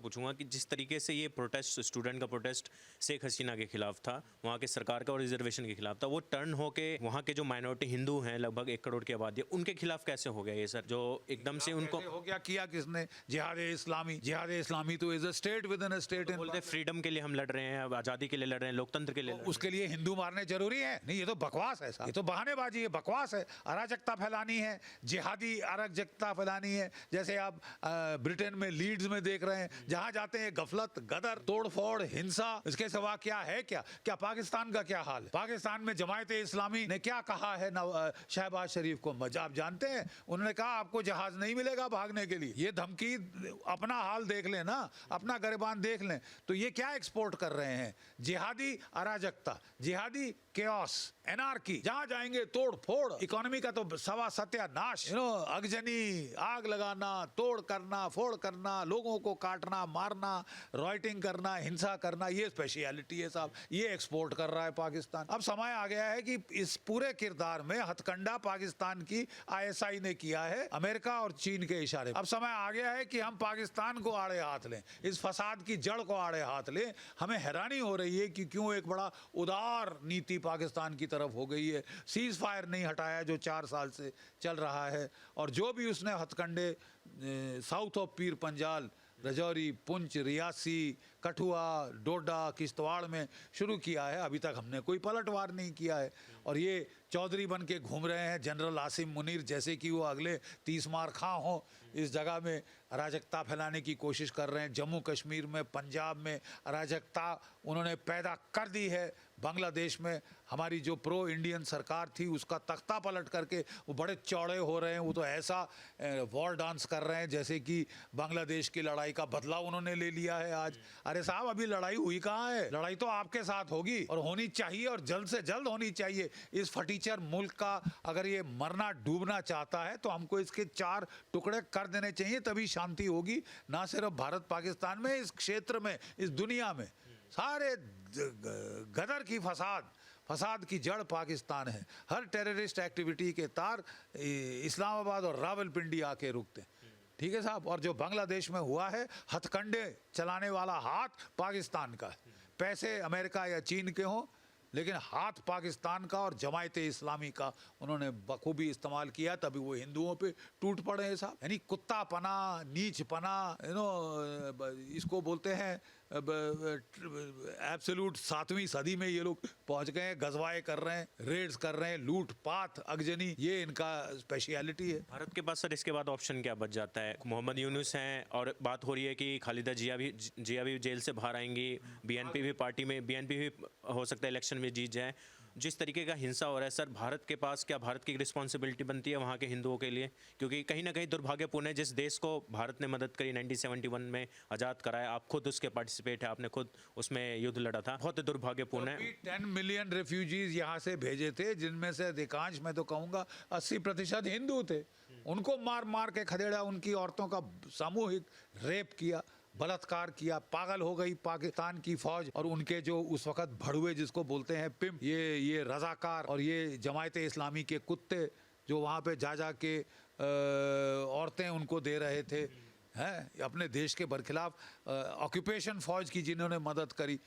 पूछूंगा कि जिस तरीके से ये प्रोटेस्ट, स्टूडेंट का प्रोटेस्ट शेख हसीना के खिलाफ था, वहाँ के सरकार का और रिजर्वेशन के खिलाफ था, वो टर्न होके वहाँ के जो माइनॉरिटी हिंदू हैं, लगभग 1 करोड़ की आबादी, उनके खिलाफ कैसे हो गया ये सर, जो एकदम से उनको हो गया? किया किसने? जिहाद इस्लामी। जिहाद इस्लामी तो is a state with in a state. बोलते हैं फ्रीडम के लिए हम लड़ रहे हैं, आज़ादी के लिए लड़ रहे हैं, लोकतंत्र के लिए लड़ रहे हैं। उसके लिए हिंदू मारने जरूरी है? नहीं, ये तो बकवास है साहब, ये तो बहानेबाजी है, बकवास है। अराजकता फैलानी है, जिहादी अराजकता फैलानी है। जैसे आप ब्रिटेन में लीड्स में देख रहे हैं, जहां जाते हैं गफलत, गदर, तोड़फोड़, हिंसा, इसके सिवा क्या है? क्या पाकिस्तान का क्या हाल है? पाकिस्तान में जमायत इस्लामी ने क्या कहा है शहबाज शरीफ को? आप जानते हैं, उन्होंने कहा आपको जहाज नहीं मिलेगा भागने के लिए। ये धमकी, अपना हाल देख लें ना, अपना गिरबान देख लें। तो ये क्या एक्सपोर्ट कर रहे हैं? जिहादी अराजकता, जिहादी केओस, एनार्की, जहां जाएंगे तोड़ फोड़, इकोनॉमी का तो सवा सत्यानाश, अगजनी, आग लगाना, तोड़ करना, फोड़ करना, लोगों को काटना, मारना, रॉयटिंग करना, हिंसा करना, ये स्पेशलिटी है साहब, ये एक्सपोर्ट कर रहा है पाकिस्तान। अब समय आ गया है कि इस पूरे किरदार में हथकंडा पाकिस्तान की ISI ने किया है, अमेरिका और चीन के इशारे। अब समय आ गया है कि हम पाकिस्तान को आड़े हाथ लें, इस फसाद की जड़ को आड़े हाथ लें। हमें हैरानी हो रही है कि क्यों एक बड़ा उदार नीति पाकिस्तान की तरफ हो गई है। सीज फायर नहीं हटाया जो 4 साल से चल रहा है, और जो भी उसने हथकंडे साउथ ऑफ पीर पंजाल, रजौरी, पुंछ, रियासी, कठुआ, डोडा, किश्तवाड़ में शुरू किया है, अभी तक हमने कोई पलटवार नहीं किया है। और ये चौधरी बन के घूम रहे हैं, जनरल आसिम मुनीर जैसे कि वो अगले 30 मार खां हों, इस जगह में अराजकता फैलाने की कोशिश कर रहे हैं। जम्मू कश्मीर में, पंजाब में अराजकता उन्होंने पैदा कर दी है। बांग्लादेश में हमारी जो प्रो इंडियन सरकार थी, उसका तख्ता पलट करके वो बड़े चौड़े हो रहे हैं। वो तो ऐसा वॉर डांस कर रहे हैं जैसे कि बांग्लादेश की लड़ाई का बदला उन्होंने ले लिया है आज। अरे साहब, अभी लड़ाई हुई कहाँ है? लड़ाई तो आपके साथ होगी और होनी चाहिए, और जल्द से जल्द होनी चाहिए। इस फटीचर मुल्क का अगर ये मरना डूबना चाहता है तो हमको इसके 4 टुकड़े कर देने चाहिए, तभी शांति होगी। ना सिर्फ भारत पाकिस्तान में, इस क्षेत्र में, इस दुनिया में सारे गदर की फसाद की जड़ पाकिस्तान है। हर टेररिस्ट एक्टिविटी के तार इस्लामाबाद और रावलपिंडी आके रुकते हैं। ठीक है साहब। और जो बांग्लादेश में हुआ है, हथकंडे चलाने वाला हाथ पाकिस्तान का है। पैसे अमेरिका या चीन के हों, लेकिन हाथ पाकिस्तान का और जमायत इस्लामी का उन्होंने बखूबी इस्तेमाल किया, तभी वो हिंदुओं पे टूट पड़े हैं साहब। यानी कुत्ता पना, नीच पना, इसको बोलते हैं एब्सोल्यूट 7वीं सदी में ये लोग पहुंच गए हैं। गजवाए कर रहे हैं, रेड्स कर रहे हैं, लूट पाट, अगजनी, ये इनका स्पेशलिटी है। भारत के पास सर इसके बाद ऑप्शन क्या बच जाता है? मोहम्मद यूनुस हैं, और बात हो रही है कि खालिदा जिया भी जेल से बाहर आएंगी, BNP भी पार्टी में, BNP भी हो सकता है इलेक्शन में जीत जाए। जिस तरीके का हिंसा हो रहा है सर, भारत के पास क्या, भारत की रिस्पॉन्सिबिलिटी बनती है वहाँ के हिंदुओं के लिए? क्योंकि कहीं ना कहीं दुर्भाग्यपूर्ण है, जिस देश को भारत ने मदद करी 1971 में आज़ाद कराया, आप खुद उसके पार्टिसिपेट है, आपने खुद उसमें युद्ध लड़ा था, बहुत दुर्भाग्यपूर्ण है। 10 मिलियन रेफ्यूजीज यहाँ से भेजे थे, जिनमें से अधिकांश, मैं तो कहूँगा 80% हिंदू थे। उनको मार मार के खदेड़ा, उनकी औरतों का सामूहिक रेप किया, बलात्कार किया। पागल हो गई पाकिस्तान की फौज और उनके जो उस वक्त भड़ुए, जिसको बोलते हैं पिम्प, ये रजाकार और ये जमायत इस्लामी के कुत्ते, जो वहाँ पे जा के औरतें उनको दे रहे थे, हैं अपने देश के बरखिलाफ ऑक्यूपेशन फौज की जिन्होंने मदद करी,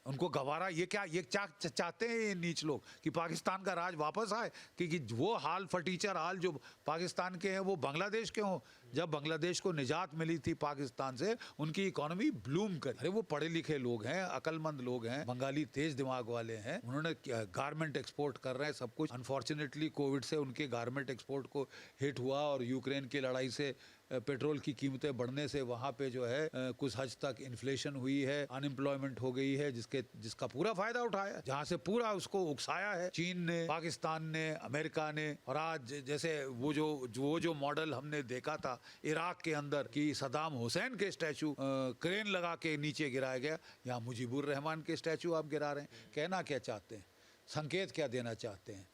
उनको गवारा। ये चाहते हैं ये नीच लोग कि पाकिस्तान का राज वापस आए, क्योंकि वो हाल, फटीचर हाल जो पाकिस्तान के हैं वो बांग्लादेश के हों। जब बांग्लादेश को निजात मिली थी पाकिस्तान से, उनकी इकोनॉमी ब्लूम कर, अरे वो पढ़े लिखे लोग हैं, अकलमंद लोग हैं, बंगाली तेज दिमाग वाले हैं, उन्होंने गारमेंट एक्सपोर्ट कर रहे हैं सब कुछ। अनफॉर्चुनेटली कोविड से उनके गारमेंट एक्सपोर्ट को हिट हुआ, और यूक्रेन की लड़ाई से पेट्रोल की कीमतें बढ़ने से वहाँ पे जो है कुछ हद तक इन्फ्लेशन हुई है, अनएम्प्लॉयमेंट हो गई है, जिसका पूरा फायदा उठाया, जहाँ से पूरा उसको उकसाया है चीन ने, पाकिस्तान ने, अमेरिका ने। और आज जैसे वो जो मॉडल हमने देखा था इराक के अंदर कि सद्दाम हुसैन के स्टैचू क्रेन लगा के नीचे गिराया गया, यहाँ मुजीबुर रहमान के स्टैचू आप गिरा रहे हैं। कहना क्या चाहते हैं? संकेत क्या देना चाहते हैं?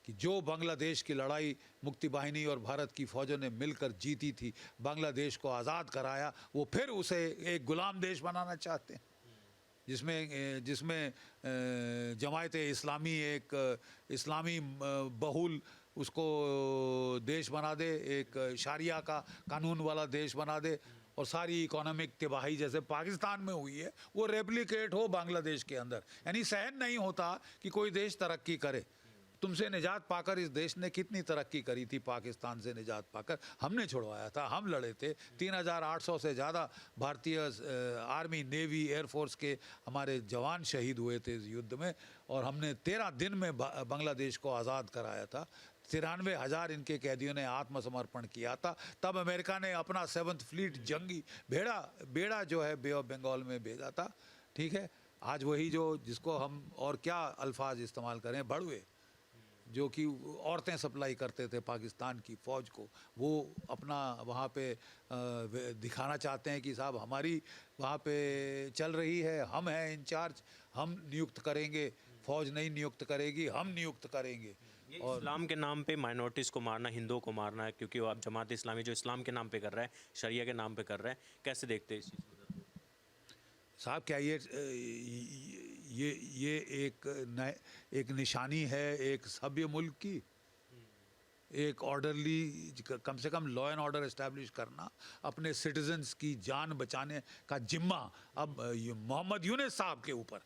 कि जो बांग्लादेश की लड़ाई मुक्ति बाहिनी और भारत की फौजों ने मिलकर जीती थी, बांग्लादेश को आज़ाद कराया, वो फिर उसे एक गुलाम देश बनाना चाहते हैं, जिसमें जमायत इस्लामी एक इस्लामी बहुल उसको देश बना दे, एक शारिया का कानून वाला देश बना दे, और सारी इकोनॉमिक तबाही जैसे पाकिस्तान में हुई है वो रेप्लिकेट हो बांग्लादेश के अंदर। यानी सहन नहीं होता कि कोई देश तरक्की करे। तुमसे निजात पाकर इस देश ने कितनी तरक्की करी थी, पाकिस्तान से निजात पाकर हमने छुड़वाया था, हम लड़े थे। 3,800 से ज़्यादा भारतीय आर्मी, नेवी, एयरफोर्स के हमारे जवान शहीद हुए थे इस युद्ध में, और हमने 13 दिन में बांग्लादेश को आज़ाद कराया था। 93,000 इनके कैदियों ने आत्मसमर्पण किया था। तब अमेरिका ने अपना 7th फ्लीट जंगी बेड़ा जो है बे ऑफ बंगाल में भेजा था। ठीक है, आज वही जो जिसको हम और क्या अल्फाज इस्तेमाल करें, बड़ुए, जो कि औरतें सप्लाई करते थे पाकिस्तान की फ़ौज को, वो अपना वहाँ पे दिखाना चाहते हैं कि साहब हमारी वहाँ पे चल रही है, हम हैं इंचार्ज, हम नियुक्त करेंगे, फ़ौज नहीं नियुक्त करेगी, हम नियुक्त करेंगे। और इस्लाम के नाम पे माइनॉरिटीज़ को मारना, हिंदुओं को मारना है, क्योंकि वो आप जमात इस्लामी जो इस्लाम के नाम पे कर रहा है, शरिया के नाम पे कर रहा है, कैसे देखते हैं इस चीज़ को? साहब क्या ये एक निशानी है एक सभ्य मुल्क की? एक ऑर्डरली, कम से कम लॉ एंड ऑर्डर एस्टैब्लिश करना, अपने सिटीजन्स की जान बचाने का जिम्मा अब मोहम्मद यूनुस साहब के ऊपर,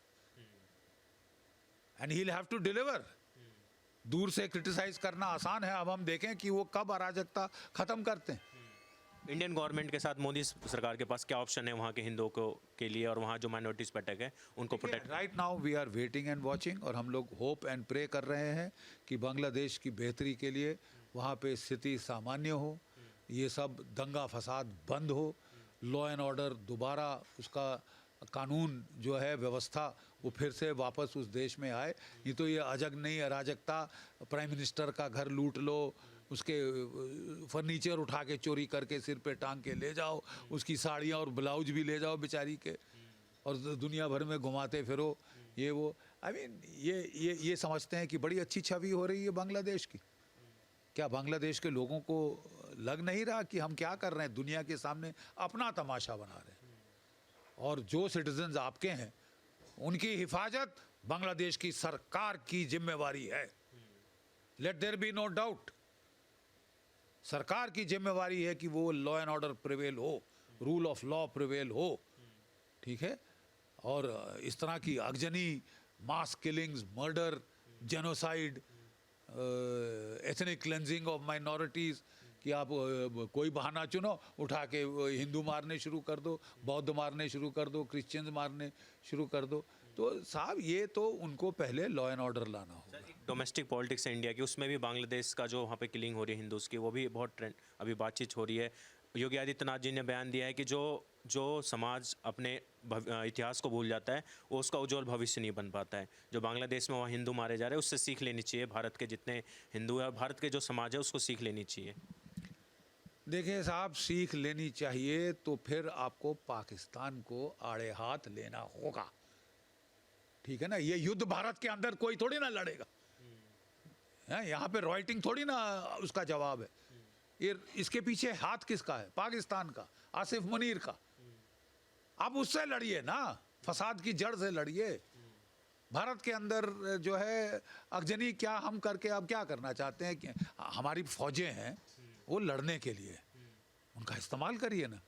and he will have to deliver. दूर से क्रिटिसाइज करना आसान है, अब हम देखें कि वो कब अराजकता खत्म करते हैं। इंडियन गवर्नमेंट के साथ मोदी सरकार के पास क्या ऑप्शन है वहाँ के हिंदुओं को के लिए, और वहाँ जो माइनॉरिटीज़ पे अटैक है उनको protect? Right now we are waiting and watching, और हम लोग होप एंड प्रे कर रहे हैं कि बांग्लादेश की बेहतरी के लिए वहाँ पे स्थिति सामान्य हो, ये सब दंगा फसाद बंद हो, लॉ एंड ऑर्डर दोबारा उसका कानून जो है व्यवस्था वो फिर से वापस उस देश में आए। ये तो ये अजग नहीं अराजकता, प्राइम मिनिस्टर का घर लूट लो, उसके फर्नीचर उठा के चोरी करके सिर पे टांग के ले जाओ, उसकी साड़ियाँ और ब्लाउज भी ले जाओ बेचारी के, और दुनिया भर में घुमाते फिरो, ये वो। आई मीन ये समझते हैं कि बड़ी अच्छी छवि हो रही है बांग्लादेश की। क्या बांग्लादेश के लोगों को लग नहीं रहा कि हम क्या कर रहे हैं? दुनिया के सामने अपना तमाशा बना रहे हैं, और जो सिटीजन्स आपके हैं उनकी हिफाजत बांग्लादेश की सरकार की जिम्मेवारी है। Let there be no doubt, सरकार की जिम्मेवारी है कि वो लॉ एंड ऑर्डर प्रिवेल हो, रूल ऑफ लॉ प्रिवेल हो। ठीक है, और इस तरह की अगजनी mass killings, murder, genocide, ethnic cleansing of minorities, कि आप कोई बहाना चुनो, उठा के हिंदू मारने शुरू कर दो, बौद्ध मारने शुरू कर दो, क्रिश्चियंस मारने शुरू कर दो। तो साहब ये तो उनको पहले लॉ एंड ऑर्डर लाना होगा। डोमेस्टिक पॉलिटिक्स है इंडिया की, उसमें भी बांग्लादेश का जो वहाँ पे किलिंग हो रही है हिंदूज़ की, वो भी बहुत ट्रेंड अभी बातचीत हो रही है। योगी आदित्यनाथ जी ने बयान दिया है कि जो समाज अपने इतिहास को भूल जाता है वो उसका उज्जवल भविष्य नहीं बन पाता है। जो बांग्लादेश में वहाँ हिंदू मारे जा रहे हैं उससे सीख लेनी चाहिए, भारत के जितने हिंदू है, भारत के जो समाज है उसको सीख लेनी चाहिए। देखिए साहब, सीख लेनी चाहिए तो फिर आपको पाकिस्तान को आड़े हाथ लेना होगा। ठीक है ना, ये युद्ध भारत के अंदर कोई थोड़ी ना लड़ेगा, यहाँ पे रॉयटिंग थोड़ी ना उसका जवाब है। ये इसके पीछे हाथ किसका है? पाकिस्तान का, आसिफ मुनीर का। आप उससे लड़िए ना, फसाद की जड़ से लड़िए। भारत के अंदर जो है अगजनी क्या हम करके अब क्या करना चाहते हैं कि हमारी फौजें हैं वो लड़ने के लिए, उनका इस्तेमाल करिए ना,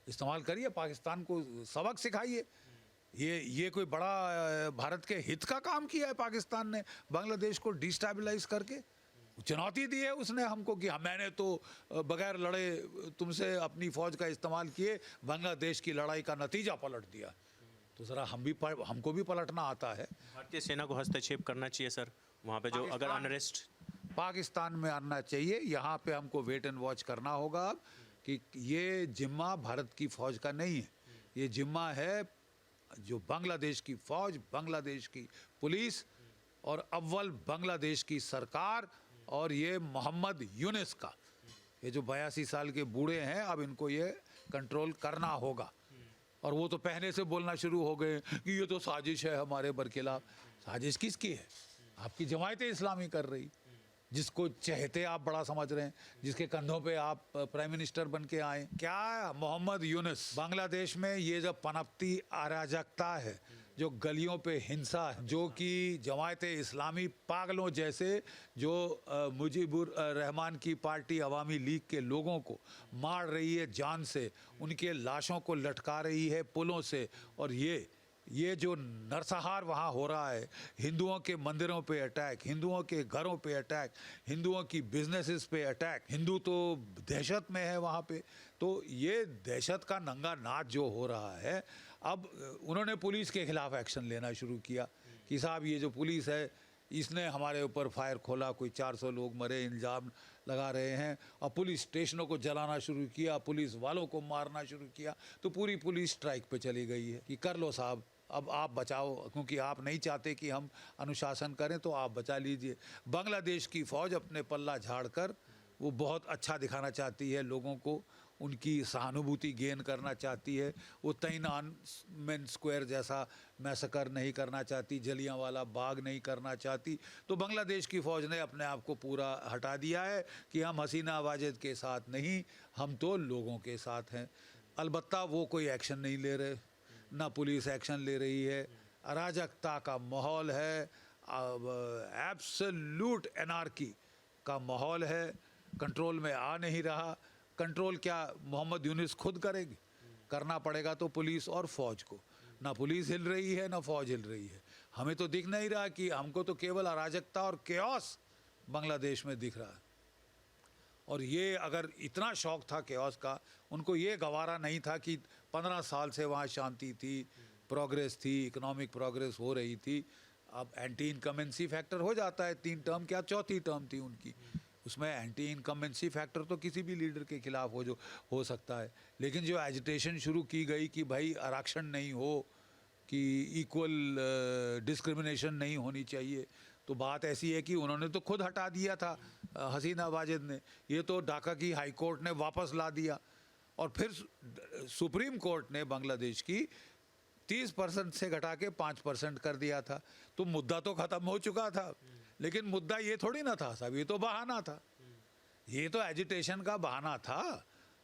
इस्तेमाल करिए, पाकिस्तान को सबक सिखाइए। ये कोई बड़ा भारत के हित का काम किया है पाकिस्तान ने बांग्लादेश को डिस्टेबलाइज करके? चुनौती दी है उसने हमको कि मैंने तो बगैर लड़े तुमसे अपनी फौज का इस्तेमाल किए बांग्लादेश की लड़ाई का नतीजा पलट दिया। तो ज़रा हमको भी पलटना आता है। भारतीय सेना को हस्तक्षेप करना चाहिए सर वहाँ पे, जो अगर अनरेस्ट पाकिस्तान में आना चाहिए। यहाँ पे हमको वेट एंड वॉच करना होगा अब कि ये जिम्मा भारत की फ़ौज का नहीं है, ये जिम्मा है जो बांग्लादेश की फ़ौज, बांग्लादेश की पुलिस और अव्वल बांग्लादेश की सरकार और ये मोहम्मद यूनुस का। ये जो 82 साल के बूढ़े हैं, अब इनको ये कंट्रोल करना होगा। और वो तो पहले से बोलना शुरू हो गए कि ये तो साजिश है हमारे बरखिलाफ। साजिश किसकी है? आपकी जमायत इस्लामी कर रही, जिसको चहेते आप बड़ा समझ रहे हैं, जिसके कंधों पे आप प्राइम मिनिस्टर बन के आए। क्या मोहम्मद यूनुस बांग्लादेश में ये जब पनपती अराजकता है, जो गलियों पे हिंसा है, जो कि जमायत इस्लामी पागलों जैसे जो मुजीबुर रहमान की पार्टी अवामी लीग के लोगों को मार रही है जान से, उनके लाशों को लटका रही है पुलों से, और ये जो नरसंहार वहाँ हो रहा है, हिंदुओं के मंदिरों पे अटैक, हिंदुओं के घरों पे अटैक, हिंदुओं की बिजनेसेस पे अटैक, हिंदू तो दहशत में है वहाँ पे। तो ये दहशत का नंगा नाच जो हो रहा है, अब उन्होंने पुलिस के खिलाफ एक्शन लेना शुरू किया कि साहब ये जो पुलिस है इसने हमारे ऊपर फायर खोला, कोई 400 लोग मरे, इल्ज़ाम लगा रहे हैं, और पुलिस स्टेशनों को जलाना शुरू किया, पुलिस वालों को मारना शुरू किया। तो पूरी पुलिस स्ट्राइक पे चली गई है कि कर लो साहब, अब आप बचाओ, क्योंकि आप नहीं चाहते कि हम अनुशासन करें तो आप बचा लीजिए। बांग्लादेश की फ़ौज अपने पल्ला झाड़कर वो बहुत अच्छा दिखाना चाहती है लोगों को, उनकी सहानुभूति गेन करना चाहती है। वो तिएनअनमेन स्क्वायर जैसा मैसेकर नहीं करना चाहती, जलियांवाला बाग नहीं करना चाहती। तो बांग्लादेश की फ़ौज ने अपने आप को पूरा हटा दिया है कि हम हसीना वाजिद के साथ नहीं, हम तो लोगों के साथ हैं। अलबत्ता वो कोई एक्शन नहीं ले रहे, ना पुलिस एक्शन ले रही है, अराजकता का माहौल है, एब्सोल्यूट एनार्की का माहौल है, कंट्रोल में आ नहीं रहा। कंट्रोल क्या मोहम्मद यूनुस खुद करेगी? करना पड़ेगा तो पुलिस और फ़ौज को। ना पुलिस हिल रही है, ना फ़ौज हिल रही है। हमें तो दिख नहीं रहा कि हमको तो केवल अराजकता और केओस बांग्लादेश में दिख रहा है। और ये अगर इतना शौक था केओस का, उनको ये गवारा नहीं था कि 15 साल से वहाँ शांति थी, प्रोग्रेस थी, इकोनॉमिक प्रोग्रेस हो रही थी। अब एंटी इनकमेंसी फैक्टर हो जाता है, 3 टर्म क्या 4थी टर्म थी उनकी, उसमें एंटी इनकमेंसी फैक्टर तो किसी भी लीडर के खिलाफ हो सकता है। लेकिन जो एजिटेशन शुरू की गई कि भाई आरक्षण नहीं हो, कि इक्वल डिस्क्रिमिनेशन नहीं होनी चाहिए, तो बात ऐसी है कि उन्होंने तो खुद हटा दिया था हसीना वाजिद ने, ये तो ढाका की हाई कोर्ट ने वापस ला दिया, और फिर सुप्रीम कोर्ट ने बांग्लादेश की 30% से घटा के 5% कर दिया था। तो मुद्दा तो ख़त्म हो चुका था, लेकिन मुद्दा ये थोड़ी ना था साहब, ये तो बहाना था, ये तो एजिटेशन का बहाना था,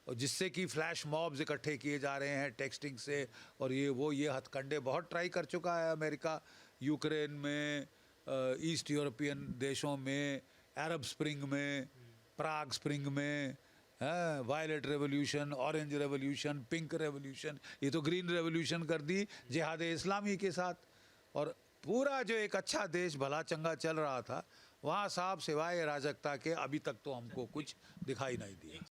और जिससे कि फ्लैश मॉब्स इकट्ठे किए जा रहे हैं टेक्सटिंग से, और ये हथकंडे बहुत ट्राई कर चुका है अमेरिका, यूक्रेन में, ईस्ट यूरोपियन देशों में, अरब स्प्रिंग में, प्राग स्प्रिंग में, violet revolution, orange revolution, pink revolution, ये तो ग्रीन रेवोल्यूशन कर दी जिहाद इस्लामी के साथ। और पूरा जो एक अच्छा देश भला चंगा चल रहा था, वहाँ साहब सिवाय अराजकता के अभी तक तो हमको कुछ दिखाई नहीं दिया।